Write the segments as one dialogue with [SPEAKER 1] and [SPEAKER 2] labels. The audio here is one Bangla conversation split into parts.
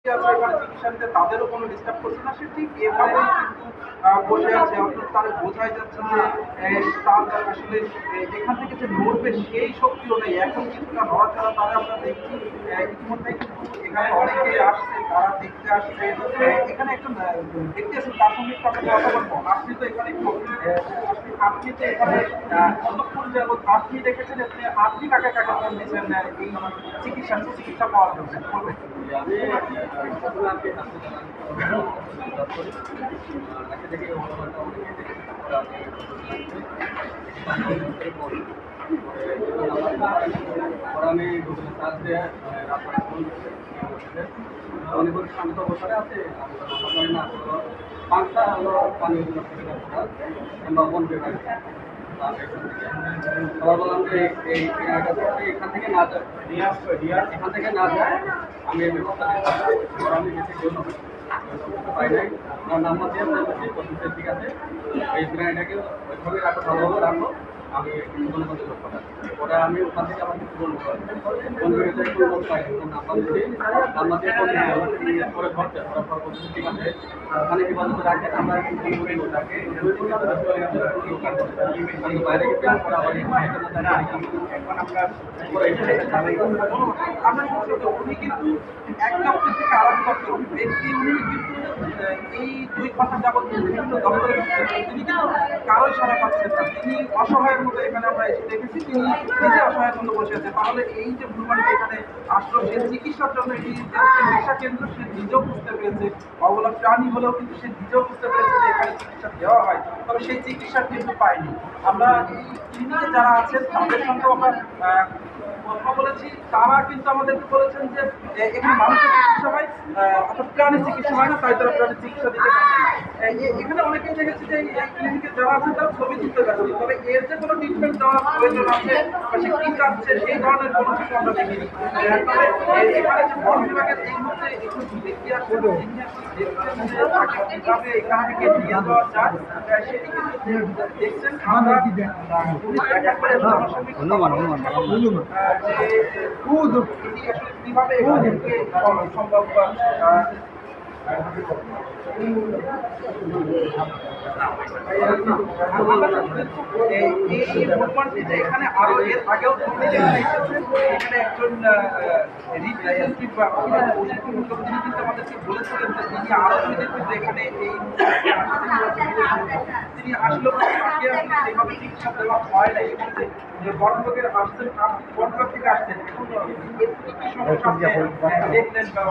[SPEAKER 1] আছে এখানে চিকিৎসা নিতে তাদেরও কোনো ডিস্টার্ব করছে না। সে ঠিক এভাবেই কিন্তু বসে আছে। অর্থাৎ তার বোঝাই যাচ্ছে যে তার আসলে এখান থেকে যে নড়বে সেই শক্তিও নেই। এখন কিছুটা নড়াচড়া তারা আমরা দেখছি। ইতিমধ্যে কিন্তু এখানে অনেকেই আসছে, তারা দেখতে আসছে। এখানে একজন ব্যক্তি আছেন, তার সঙ্গে একটু আমরা কথা বলবো। আপনি তো এখানে একটু আপনি তো এখানে কতক্ষণ যাবত আপনি দেখেছেন, আপনি কাকে কাকে ফোন দিয়েছেন এই চিকিৎসা পাওয়ার জন্য বলবেন?
[SPEAKER 2] আমি গুগলে সার্চ দিয়ে অনেক শান্ত অবস্থায় আছে না পাঁচটা হলো পানীয় কিংবা বন বিভাগ আবার বললাম যে এই এখান থেকে না যায় এখান থেকে না যায় আমি এই ব্যবস্থা আমি বেশি জন্য পাই নাই আমার নাম্বার দিয়ে বলছি ঠিক আছে এই গ্রাইডাকে ওইভাবে রাখো, ভালোভাবে রাখো, আমি কিছুক্ষণের মধ্যে লোক পাঠাচ্ছি। ওরা আমি ওখান থেকে আমার কিছু বলবো ফোন করে একটু লোক পাই নাম্বার দিয়ে ফোন করে ধরছে ওরা পর বলছে ঠিক আছে ওখানে হেফাজতে রাখেন আমরা ওটাকে বাইরে গেছে ওরা আবার
[SPEAKER 1] এখন আমরা উনি কিন্তু এক দপ্তর থেকে আরেক দপ্তর ব্যক্তি, উনি কিন্তু এই 2 ঘন্টা যাবত বিভিন্ন দপ্তরে ঢুকছেন। তিনি কিন্তু কারোই সাড়া পাচ্ছেন না। তিনি অসহায়ের মতো এখানে আমরা এসে দেখেছি, তিনি নিজে অসহায়ের মতো বসে আছে। তাহলে এই যে ভ্রমণটি এখানে আসলো, সে চিকিৎসার জন্য এটি যে চিকিৎসা কেন্দ্র, সে নিজেও বুঝতে পেরেছে। অবলা প্রাণী হলেও কিন্তু সে নিজেও বুঝতে পেরেছে যে এখানে চিকিৎসা দেওয়া হয়, তবে সেই চিকিৎসা কিন্তু পায়নি। আমরা এই ক্লিনিকে যারা আছেন তাদের সঙ্গেও আমরা কথা বলেছি। তারা কিন্তু আমাদেরকে বলেছেন যে এখানে মানুষের চিকিৎসা হয়, অর্থাৎ প্রাণীর চিকিৎসা হয় না, তাই তারা প্রাণীর চিকিৎসা দিতে পারে না। এখানে অনেকেই দেখেছি যে এই ক্লিনিকে যারা আছেন তারা ছবি তুলতে ব্যস্ত, তবে এর যে কোনো ট্রিটমেন্ট দেওয়ার প্রয়োজন আছে বা সে কি চাচ্ছে সেই ধরনের কোনো কিছু আমরা দেখিনি। তবে এখানে যে বন বিভাগের এই মুহূর্তে একটু ব্যক্তি আসছে, তিনি দেখছেন যে তাকে কিভাবে এখান থেকে নিয়ে যাওয়া যায়, সেটি কিন্তু দেখছেন। আমরা একবারে আমার সঙ্গে কিভাবে এখান থেকে সম্ভব এখানে আরো এর আগেও এখানে একজন রিপ্রেজেন্টেটিভ বা তিনি কিন্তু আমাদেরকে বলেছিলেন যে তিনি আরো কিন্তু এখানে এই তিনি আসলেও তাকে সেভাবে চিকিৎসা দেওয়া হয় না। এখানে যে বড়লোকের আসছেন, বড়লোক থেকে আসছেন, কি সমস্যা দেখলেন বা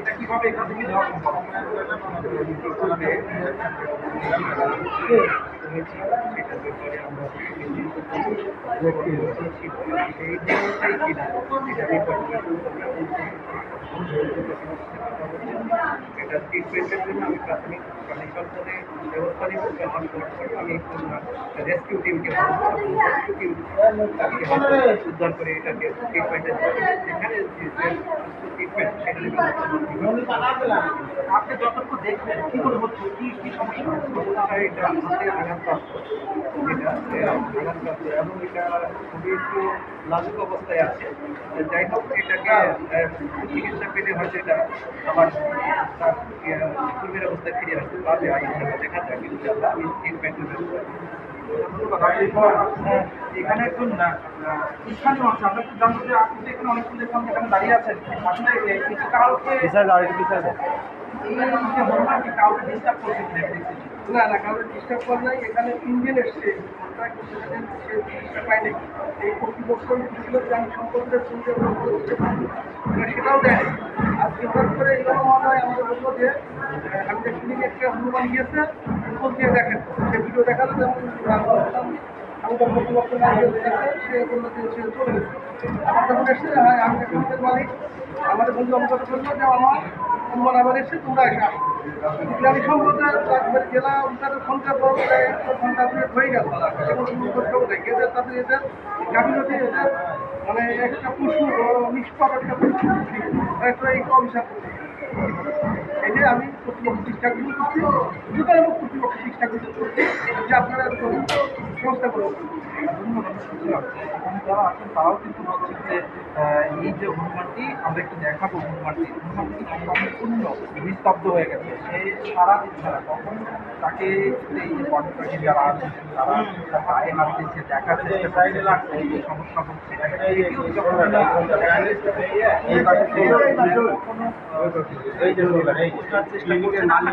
[SPEAKER 1] এটা কিভাবে এখান থেকে দেওয়া সম্ভব?
[SPEAKER 3] এটা ট্রিটমেন্টের জন্য আমি প্রাথমিক প্রাণী সম্পদে ব্যবস্থা নিব। আমি রেস্কিউ টিমকে রেস্কিউ টিম উদ্ধার করে এটাকে ট্রিটমেন্টের যেখানে ট্রিটমেন্ট সেখানে
[SPEAKER 1] আপনি যতটুকু দেখবেন কি মনে হচ্ছে, কি সমস্যা?
[SPEAKER 3] এটা হাতে আঘাতপ্রাপ্ত, এটা আঘাতপ্রাপ্ত এবং এটা খুবই একটু লাজুক অবস্থায় আছে। যাই হোক এটাকে চিকিৎসা পেলে হয়তো এটা আবার তার পূর্বের অবস্থায় ফিরে আসতে পারবে। দেখা যায় কিন্তু আমি ট্রিটমেন্টের ব্যবস্থা
[SPEAKER 1] এখানে একজন স্থানীয় আছে, আমরা একটু জানবো যে আপনি তো এখানে অনেকক্ষণ দেখলাম এখানে দাঁড়িয়ে আছেন। আসলে কাউকে কাউকে ডিস্টার্ব করছে
[SPEAKER 3] না না, কারোর ডিস্টার্ব করা নাই। এখানে 3 দিন এসছে, সে চিকিৎসা পায় নাই। এই কর্তৃপক্ষ ছিল যে আমি সম্পর্কের সঙ্গে সেটাও দেয়। আজকে হঠাৎ করে এরকম হয় আমাদের বলবো যে আমি যে ক্লিনিকে একটা হনুমান গিয়েছে, ফোন দিয়ে দেখেন, সে ভিডিও দেখালো যেমন আমাদের কর্তৃপক্ষ না দেখে সে বললো যে সে চলে গেছে। আমার যখন এসছে আমি আমাদের মালিক আমাদের বন্ধু অবগত করলো যে আমার হনুমান আবার এসে তোমরা এসে আসো। ইসলামী সম্প্রদায় জেলা তাদের ঘন্টা ঘন্টা হয়ে গেল এবং এদের তাদের এদের গাফিলতি, এদের মানে একটা পশু নিষ্পাপ একটা পশু এই অভিশাপ এটাই আমি কর্তৃপক্ষ চেষ্টাগুলো করছি, দুর্গালক কর্তৃপক্ষ চেষ্টাগুলো করছি যে আপনারা তদন্ত সংস্থা করুন।
[SPEAKER 1] এখানে যারা আছেন তারাও কিন্তু বলছেন যে এই যে হনুমানটি আমরা একটু দেখাবো, হনুমানটি সম্পূর্ণ নিস্তব্ধ হয়ে গেছে, সে সারা দিচ্ছে না। তখন তাকে এই যে পর্যটক যারা আছেন তারা তার গায়ে হাত দিচ্ছে, দেখার চেষ্টা করছে লাগছে এই যে সমস্যা হচ্ছে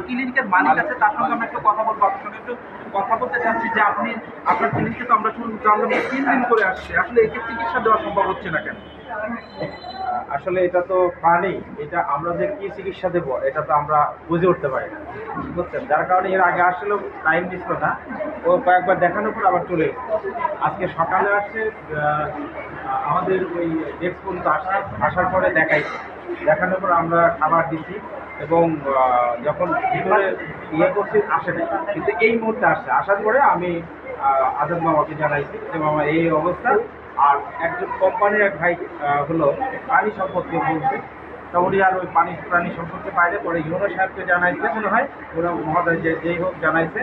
[SPEAKER 1] ক্লিনিকের মালিক আছে, তার সঙ্গে আমরা একটু কথা বলবো। আপনার সঙ্গে একটু কথা বলতে চাচ্ছি যে আপনি আপনার ক্লিনিকে তো আমরা শুধু জানলাম 3 দিন করে আসছে, আসলে একে চিকিৎসা দেওয়া সম্ভব হচ্ছে না কেন?
[SPEAKER 4] আসলে এটা তো প্রাণী, এটা আমরা যে কি চিকিৎসা দেবো এটা তো আমরা বুঝে উঠতে পারি না, বুঝছেন? যার কারণে এর আগে আসলেও টাইম দিচ্ছিল না, ও কয়েকবার দেখানোর পর আবার চলে গেছে। আজকে সকালে আসছে, আমাদের ওই ডেস্ক পর্যন্ত আসছে, আসার পরে দেখানোর পর আমরা খাবার দিচ্ছি এবং যখন ভিতরে ইয়ে করছি আসে নাই, কিন্তু এই মুহূর্তে আসছে। আসার পরে আমি আজাদ মামাকে জানাইছি যে মামা এই অবস্থা। আর একজন কোম্পানির এক ভাই হলো প্রাণী সম্পর্কে বলছে, তা উনি আর ওই প্রাণী সম্পর্কে বাইরে পরে ইউনো সাহেবকে জানাইছে মনে হয়, ওরা মহোদয় যেই হোক জানাইছে।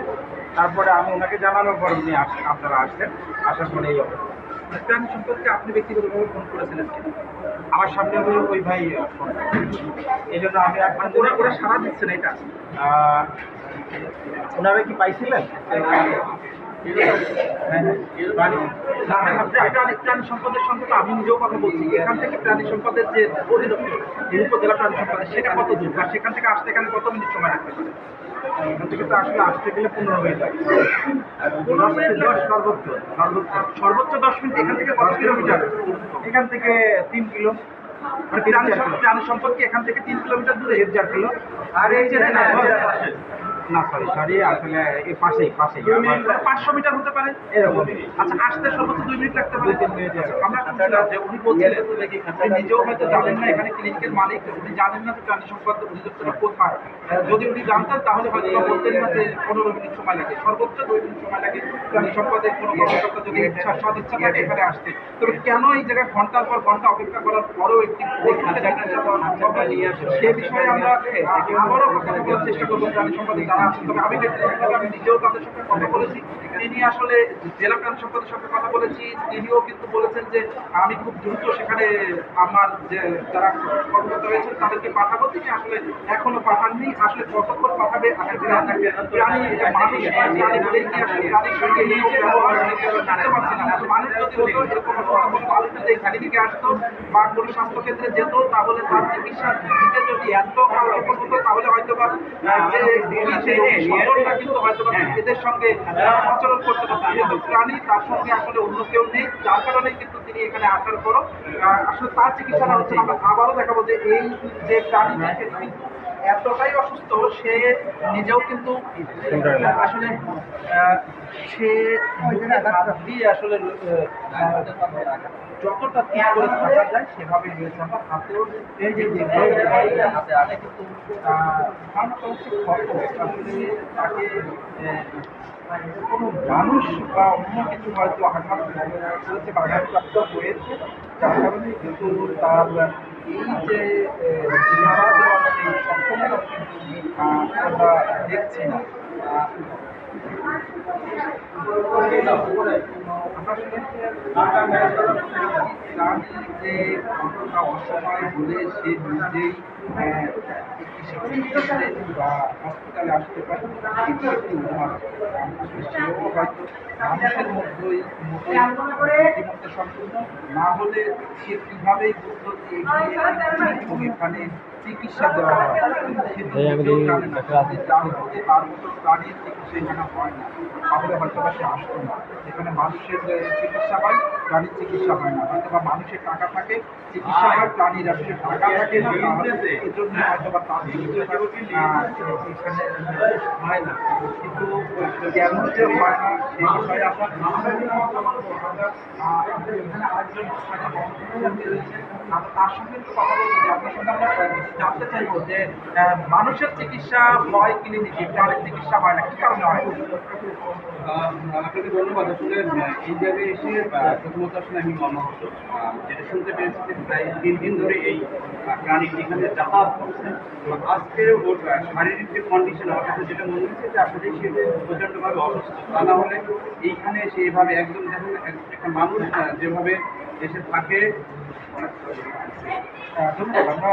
[SPEAKER 4] তারপরে আমি ওনাকে জানানোর পর উনি আপনারা আসছেন, আসার পরে এই অবস্থা।
[SPEAKER 1] প্রাণী সম্পর্কে আপনি ব্যক্তিগতভাবে ফোন করেছিলেন কিনা?
[SPEAKER 4] আমার সামনে ওই ভাই ফোন করে। এই জন্য আমি এখন
[SPEAKER 1] ওরা সারা দিচ্ছে না এটা।
[SPEAKER 4] ওনারা কি পাইছিলেন?
[SPEAKER 1] প্রাণী সম্পদের সঙ্গে তো আমি নিজেও কথা বলছি। এখান থেকে প্রাণী সম্পদের যে অধিদপ্তর উপজেলা প্রাণী সম্পদের, সেটা কত দূর আর সেখান থেকে আসতে এখানে কত মিনিট সময় লাগতে পারে?
[SPEAKER 4] এখান থেকে তো আসলে আসতে গেলে 15 মিনিট লাগে, 10 সর্বোচ্চ।
[SPEAKER 1] সর্বোচ্চ 10 মিনিট। এখান থেকে কত কিলোমিটার?
[SPEAKER 4] এখান থেকে 3 কিলো,
[SPEAKER 1] মানে প্রাণী সম্পদ কি এখান থেকে 3 কিলোমিটার দূরে?
[SPEAKER 4] 4 কিলো। আর এই যে না সরি আসলে এই পাশেই
[SPEAKER 1] 500 মিটার হতে পারে
[SPEAKER 4] এরকম।
[SPEAKER 1] আচ্ছা, আসতে সর্বোচ্চ 2 মিনিট লাগতে পারে।
[SPEAKER 4] 2-3 মিনিট।
[SPEAKER 1] আমরা শুনছিলাম যে উনি বলছিলেন, উনি নিজেও হয়তো জানেন না, এখানে ক্লিনিকের মালিক, উনি জানেন না যে প্রাণী সম্পদ অধিদপ্তরটা কোথায়। যদি উনি জানতেন তাহলে হয়তো বা বলতেন না যে 15 মিনিট সময় লাগে, সর্বোচ্চ 2 মিনিট সময় লাগে প্রাণী সম্পদের কোনো কর্মকর্তা যদি সদিচ্ছা থাকে এখানে আসতে। তবে কেন এই জায়গায় ঘন্টার পর ঘন্টা অপেক্ষা করার পরেও একটি সে বিষয়ে আমরা আবারও কথা বলার চেষ্টা করবো প্রাণী সম্পদে যারা আছেন। তবে আমি আমি নিজেও তাদের সঙ্গে কথা বলেছি, তিনি আসলে জেলা প্রাণী সম্পদের সঙ্গে কথা বলেছি, তিনিও কিন্তু বলেছেন যে আমি খুব দ্রুত সেখানে আমার যে যারা কর্মকর্তা রয়েছেন তাদেরকে পাঠাবো। তিনি আসলে এখনো পাঠাননি, আসলে কতক্ষণ পাঠাবে প্রাণী মানুষ প্রাণী বলেই কি আসলে প্রাণীর সঙ্গে এরকম ব্যবহার বুঝতে পারছি না। মানুষ যদি হতো এরকম মানুষ যদি এখানে দিকে আসতো বা কোনো স্বাস্থ্যকেন্দ্রে যেত তাহলে তার চিকিৎসা দিতে যদি এত কার্যকর হতো তাহলে হয়তো বা যে সদরটা কিন্তু হয়তো বা এদের সঙ্গে আচরণ করতে পারতো। যেহেতু প্রাণী তার সঙ্গে আসলে অন্য কেউ নেই, যার কারণে কিন্তু তিনি এখানে আসার পরও আসলে তার চিকিৎসাটা হচ্ছে। আমরা আবারও দেখাবো যে এই যে প্রাণী সেটি কিন্তু এতটাই অসুস্থ, সে নিজেও কিন্তু আসলে সে হাত দিয়ে আসলে যতটা ঠিক করে থাকা যায় সেভাবে রয়েছে। আমরা হাতেও এই যে হাতে আগে কিন্তু আসলে তাকে কোনো মানুষ বা অন্য কিছু হয়তো আঘাত করেছে বা আঘাতপ্রাপ্ত হয়েছে, যার কারণে কিন্তু তার এই যে সারা দেওয়ার যে সক্ষমতা আমরা দেখছি না। যে ঘটনা অসময় বলে সে নিজেই বা হসপিটালে আসতে পারে, এটি একটি উদাহরণ। সেও হয়তো মানুষের মধ্যেই মধ্যে সম্পূর্ণ না হলে সে কীভাবেই বুঝলো যে এখানে চিকিৎসা দেওয়া হয়। তার মতো প্রাণীর চিকিৎসা এখানে হয় না, তাহলে হয়তো বা সে আসতো না। এখানে মানুষের চিকিৎসা হয়, প্রাণীর চিকিৎসা হয় না। হয়তো বা মানুষের টাকা থাকে, চিকিৎসা হয়, প্রাণীর আসলে টাকা থাকে না, এর জন্য হয়তো বা তার চিকিৎসা এখানে হয় না। কিন্তু কেন যে হয় না সেই বিষয়ে আমরা এখানে আরেকজন রয়েছেন। তার সঙ্গে একটু কথা বলবো যে আপনার সঙ্গে আমরা কিছু জানতে চাইবো যে মানুষের চিকিৎসা হয় ক্লিনিকে, প্রাণের চিকিৎসা হয় না, কি কারণে হয়?
[SPEAKER 2] আপনাকে ধন্যবাদ। আসলে এই জায়গায় এসে প্রথমত আসলে আমি মর্মাহত। যেটা শুনতে পেরেছি যে প্রায় 3 দিন ধরে এই প্রাণীটি এখানে যাতায়াত করছে। তো আজকে ওর শারীরিক যে কন্ডিশন, আমার কাছে যেটা মনে হচ্ছে যে আসলে সে প্রচণ্ডভাবে অসুস্থ। তা না হলে এইখানে সেভাবে একদম দেখুন একটা মানুষ যেভাবে এসে থাকে।
[SPEAKER 1] ধন্যবাদ। আমরা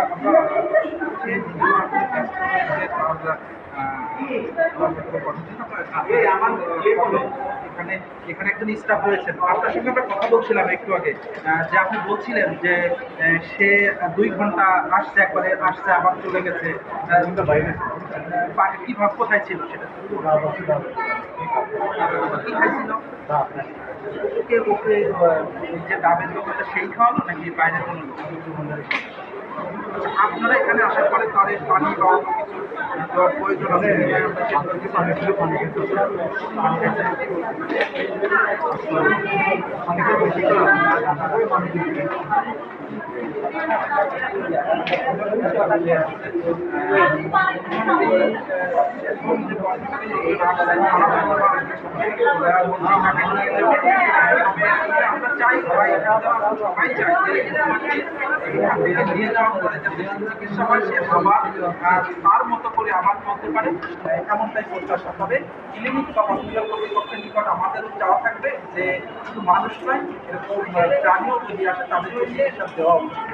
[SPEAKER 1] যে ভিডিও আপনি ব্যস্ত রয়েছে তার এখানে এখানে একজন স্টাফ রয়েছেন, আপনার সঙ্গে আমরা কথা বলছিলাম একটু আগে যে আপনি বলছিলেন যে সে 2 ঘন্টা আসছে, একবারে আসছে আবার চলে গেছে, কিভাবে কোথায় ছিল সেটা কি খাইছিল? ওকে ওকে যে ডাবের দোকানটা সেই খাওয়ালো নাকি বাইরের কোনো লোক? আচ্ছা, আপনারা এখানে আসার পরে তাদের পানি বা অন্য কিছু দেওয়ার প্রয়োজন আছে কিনা? আমরা সেগুলো কি পানি ছিল, পানি খেতে পানি খেতে অনেকে বেশি করে পানি দিচ্ছে। আমরা চাই সবাই চাই যে নিয়ে যাওয়ার পরে যাতে চিকিৎসা হয় সে আবার তার মতো করে আবার চলতে পারে, এমনটাই প্রত্যাশা। তবে ক্লিনিক বা হসপিটাল কর্তৃপক্ষের নিকট আমাদেরও চাওয়া থাকবে যে শুধু মানুষ নয়, এরকম প্রাণীও যদি আসে তাদেরকে চিকিৎসা দেওয়া উচিত।